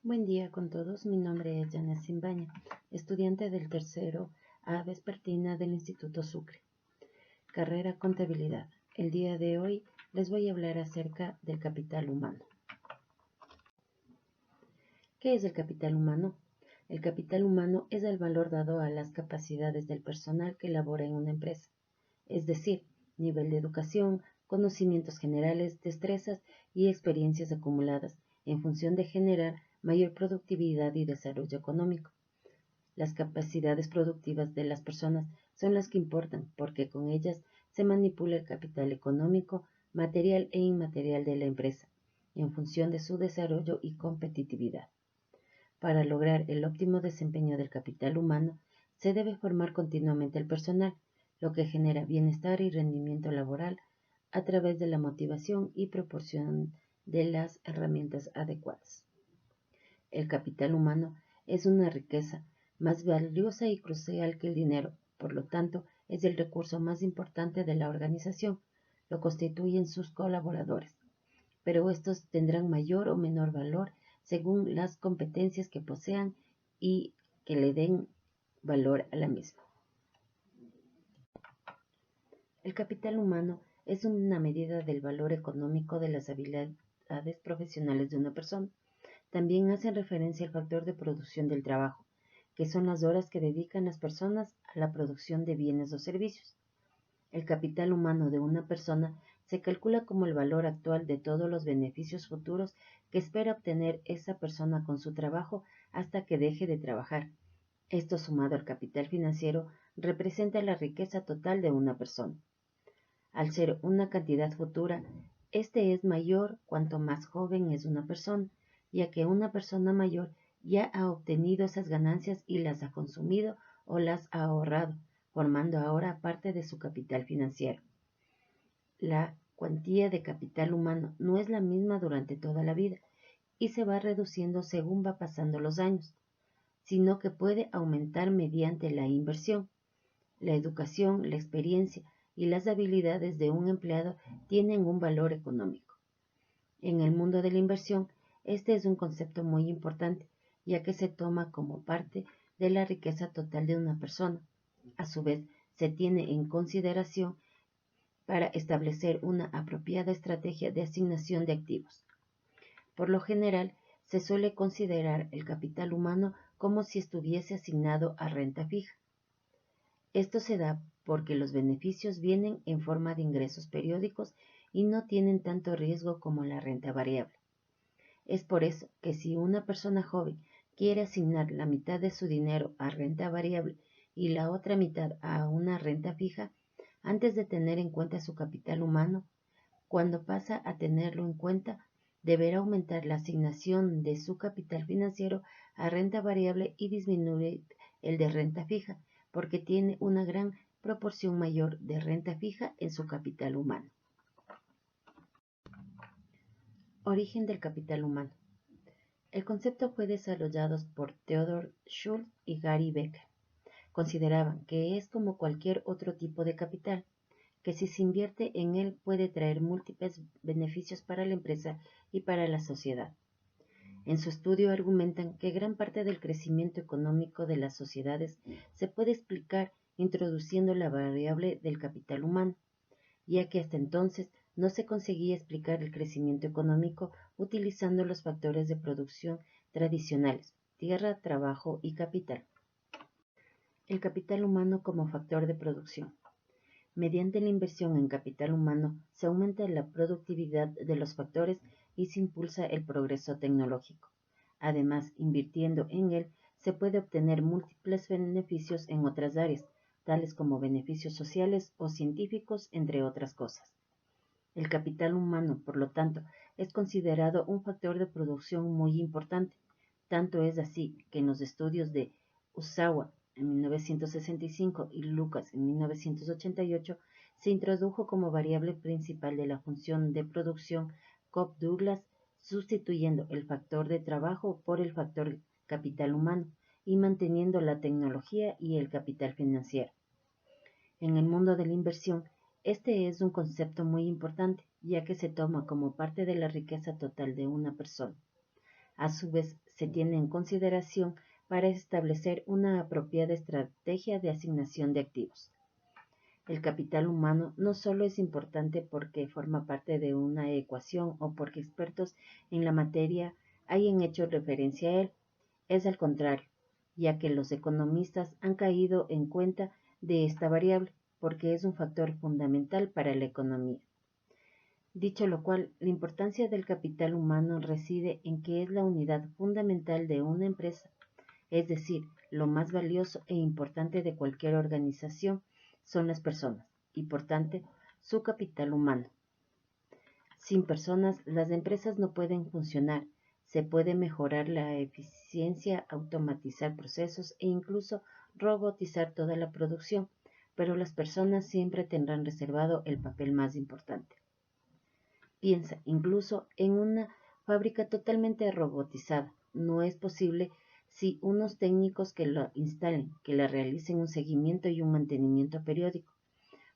Buen día con todos, mi nombre es Janet Simbaña, estudiante del tercero A vespertina del Instituto Sucre. Carrera Contabilidad. El día de hoy les voy a hablar acerca del capital humano. ¿Qué es el capital humano? El capital humano es el valor dado a las capacidades del personal que labora en una empresa, es decir, nivel de educación, conocimientos generales, destrezas y experiencias acumuladas en función de generar mayor productividad y desarrollo económico. Las capacidades productivas de las personas son las que importan porque con ellas se manipula el capital económico, material e inmaterial de la empresa, en función de su desarrollo y competitividad. Para lograr el óptimo desempeño del capital humano, se debe formar continuamente el personal, lo que genera bienestar y rendimiento laboral a través de la motivación y proporción de las herramientas adecuadas. El capital humano es una riqueza más valiosa y crucial que el dinero, por lo tanto, es el recurso más importante de la organización. Lo constituyen sus colaboradores, pero estos tendrán mayor o menor valor según las competencias que posean y que le den valor a la misma. El capital humano es una medida del valor económico de las habilidades profesionales de una persona. También hacen referencia al factor de producción del trabajo, que son las horas que dedican las personas a la producción de bienes o servicios. El capital humano de una persona se calcula como el valor actual de todos los beneficios futuros que espera obtener esa persona con su trabajo hasta que deje de trabajar. Esto sumado al capital financiero representa la riqueza total de una persona. Al ser una cantidad futura, este es mayor cuanto más joven es una persona, ya que una persona mayor ya ha obtenido esas ganancias y las ha consumido o las ha ahorrado, formando ahora parte de su capital financiero. La cuantía de capital humano no es la misma durante toda la vida y se va reduciendo según va pasando los años, sino que puede aumentar mediante la inversión. La educación, la experiencia y las habilidades de un empleado tienen un valor económico. En el mundo de la inversión, este es un concepto muy importante, ya que se toma como parte de la riqueza total de una persona. A su vez, se tiene en consideración para establecer una apropiada estrategia de asignación de activos. Por lo general, se suele considerar el capital humano como si estuviese asignado a renta fija. Esto se da porque los beneficios vienen en forma de ingresos periódicos y no tienen tanto riesgo como la renta variable. Es por eso que si una persona joven quiere asignar la mitad de su dinero a renta variable y la otra mitad a una renta fija, antes de tener en cuenta su capital humano, cuando pasa a tenerlo en cuenta, deberá aumentar la asignación de su capital financiero a renta variable y disminuir el de renta fija, porque tiene una gran proporción mayor de renta fija en su capital humano. Origen del capital humano. El concepto fue desarrollado por Theodor Schultz y Gary Becker. Consideraban que es como cualquier otro tipo de capital, que si se invierte en él puede traer múltiples beneficios para la empresa y para la sociedad. En su estudio argumentan que gran parte del crecimiento económico de las sociedades se puede explicar introduciendo la variable del capital humano, ya que hasta entonces no se conseguía explicar el crecimiento económico utilizando los factores de producción tradicionales, tierra, trabajo y capital. El capital humano como factor de producción. Mediante la inversión en capital humano se aumenta la productividad de los factores y se impulsa el progreso tecnológico. Además, invirtiendo en él, se puede obtener múltiples beneficios en otras áreas, tales como beneficios sociales o científicos, entre otras cosas. El capital humano, por lo tanto, es considerado un factor de producción muy importante. Tanto es así que en los estudios de Usawa en 1965 y Lucas en 1988 se introdujo como variable principal de la función de producción Cobb-Douglas, sustituyendo el factor de trabajo por el factor capital humano y manteniendo la tecnología y el capital financiero. En el mundo de la inversión, este es un concepto muy importante, ya que se toma como parte de la riqueza total de una persona. A su vez, se tiene en consideración para establecer una apropiada estrategia de asignación de activos. El capital humano no solo es importante porque forma parte de una ecuación o porque expertos en la materia hayan hecho referencia a él, es al contrario, ya que los economistas han caído en cuenta de esta variable, porque es un factor fundamental para la economía. Dicho lo cual, la importancia del capital humano reside en que es la unidad fundamental de una empresa, es decir, lo más valioso e importante de cualquier organización son las personas y, por tanto, su capital humano. Sin personas, las empresas no pueden funcionar. Se puede mejorar la eficiencia, automatizar procesos e incluso robotizar toda la producción, pero las personas siempre tendrán reservado el papel más importante. Piensa incluso en una fábrica totalmente robotizada. No es posible si unos técnicos que la instalen, que la realicen un seguimiento y un mantenimiento periódico.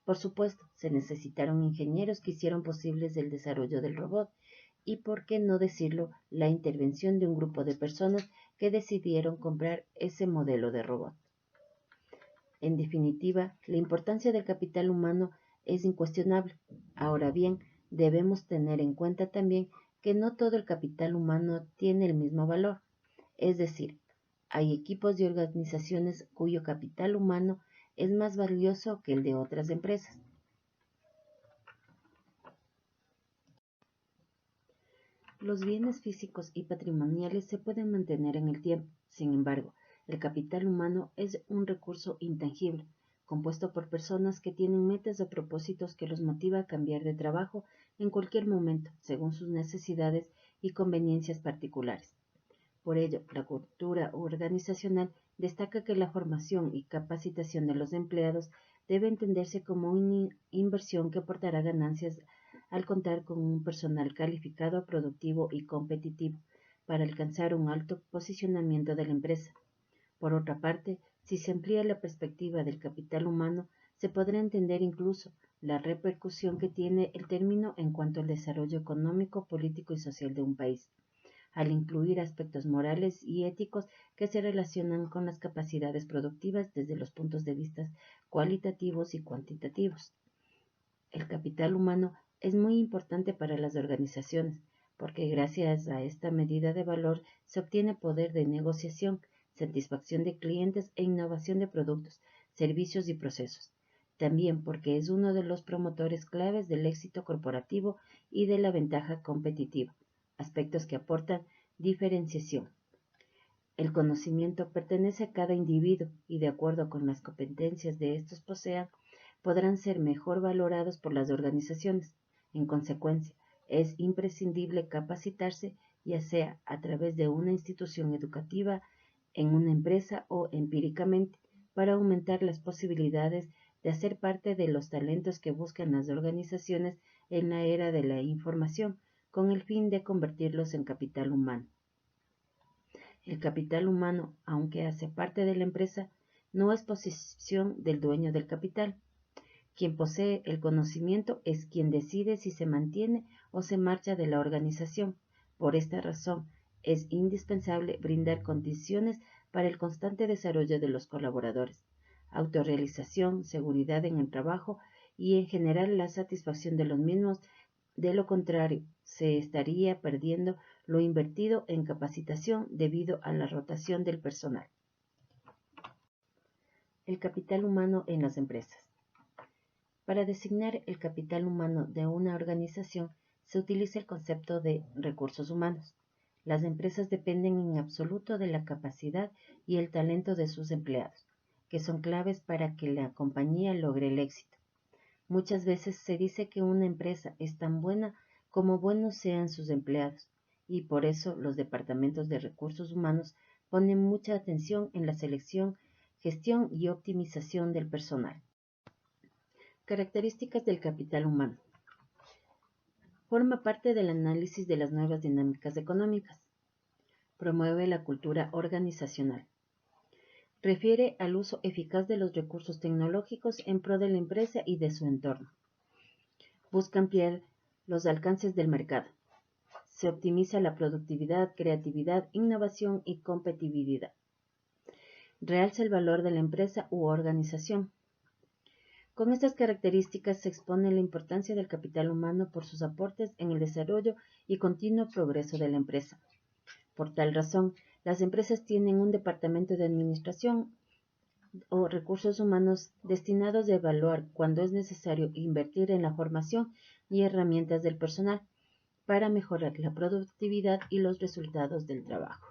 Por supuesto, se necesitaron ingenieros que hicieron posibles el desarrollo del robot y, por qué no decirlo, la intervención de un grupo de personas que decidieron comprar ese modelo de robot. En definitiva, la importancia del capital humano es incuestionable. Ahora bien, debemos tener en cuenta también que no todo el capital humano tiene el mismo valor. Es decir, hay equipos y organizaciones cuyo capital humano es más valioso que el de otras empresas. Los bienes físicos y patrimoniales se pueden mantener en el tiempo. Sin embargo, el capital humano es un recurso intangible, compuesto por personas que tienen metas o propósitos que los motiva a cambiar de trabajo en cualquier momento, según sus necesidades y conveniencias particulares. Por ello, la cultura organizacional destaca que la formación y capacitación de los empleados debe entenderse como una inversión que aportará ganancias al contar con un personal calificado, productivo y competitivo para alcanzar un alto posicionamiento de la empresa. Por otra parte, si se amplía la perspectiva del capital humano, se podrá entender incluso la repercusión que tiene el término en cuanto al desarrollo económico, político y social de un país, al incluir aspectos morales y éticos que se relacionan con las capacidades productivas desde los puntos de vista cualitativos y cuantitativos. El capital humano es muy importante para las organizaciones, porque gracias a esta medida de valor se obtiene poder de negociación, satisfacción de clientes e innovación de productos, servicios y procesos. También porque es uno de los promotores claves del éxito corporativo y de la ventaja competitiva, aspectos que aportan diferenciación. El conocimiento pertenece a cada individuo y, de acuerdo con las competencias de estos posean, podrán ser mejor valorados por las organizaciones. En consecuencia, es imprescindible capacitarse, ya sea a través de una institución educativa, en una empresa o empíricamente, para aumentar las posibilidades de hacer parte de los talentos que buscan las organizaciones en la era de la información, con el fin de convertirlos en capital humano. El capital humano, aunque hace parte de la empresa, no es posesión del dueño del capital. Quien posee el conocimiento es quien decide si se mantiene o se marcha de la organización. Por esta razón, es indispensable brindar condiciones para el constante desarrollo de los colaboradores, autorrealización, seguridad en el trabajo y en general la satisfacción de los mismos. De lo contrario, se estaría perdiendo lo invertido en capacitación debido a la rotación del personal. El capital humano en las empresas. Para designar el capital humano de una organización se utiliza el concepto de recursos humanos. Las empresas dependen en absoluto de la capacidad y el talento de sus empleados, que son claves para que la compañía logre el éxito. Muchas veces se dice que una empresa es tan buena como buenos sean sus empleados, y por eso los departamentos de recursos humanos ponen mucha atención en la selección, gestión y optimización del personal. Características del capital humano. Forma parte del análisis de las nuevas dinámicas económicas. Promueve la cultura organizacional. Refiere al uso eficaz de los recursos tecnológicos en pro de la empresa y de su entorno. Busca ampliar los alcances del mercado. Se optimiza la productividad, creatividad, innovación y competitividad. Realza el valor de la empresa u organización. Con estas características se expone la importancia del capital humano por sus aportes en el desarrollo y continuo progreso de la empresa. Por tal razón, las empresas tienen un departamento de administración o recursos humanos destinados a evaluar cuando es necesario invertir en la formación y herramientas del personal para mejorar la productividad y los resultados del trabajo.